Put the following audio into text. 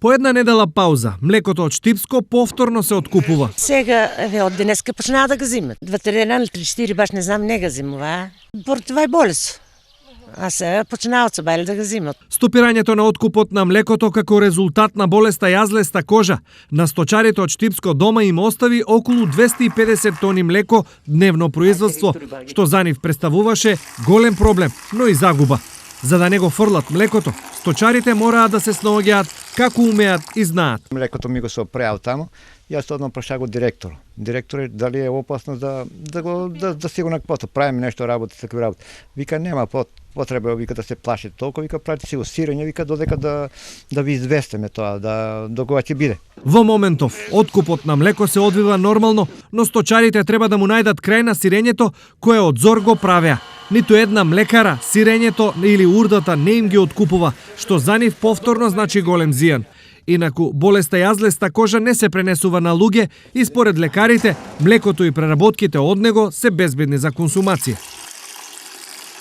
По една недела пауза, млекото од Штипско повторно се откупува. Сега, од денеска почнаа да го зимат. 2-3 дена или 3-4, баш не знам, не го зимува. Поради това е болест. А сега починаат се бајле да го зимат. Стопирањето на откупот на млекото како резултат на болеста јазлеста кожа на сточарите од Штипско дома им остави околу 250 тони млеко дневно производство, што за нив представуваше голем проблем, но и загуба. За да не го фрлат млекото, сточарите мораат да се снаоѓаат како умеат и знаат. Млекото ми го се опреал таму, јас одно прашав го директор. Директор, дали е опасно да си го накпото, правиме нешто работа, такви работи. Вика нема потреба, вика да се плашите толку, вика правите си го сирење, вика додека да ви известиме тоа, до кога ќе биде. Во моментов, откупот на млеко се одвива нормално, но сточарите треба да му најдат крај на сирењето кое од зор го правеа. Ниту една млекара сирењето или урдата не им ги откупува, што за нив повторно значи голем зијан. Инаку, болеста јазлеста кожа не се пренесува на луѓе и според лекарите, млекото и преработките од него се безбедни за консумација.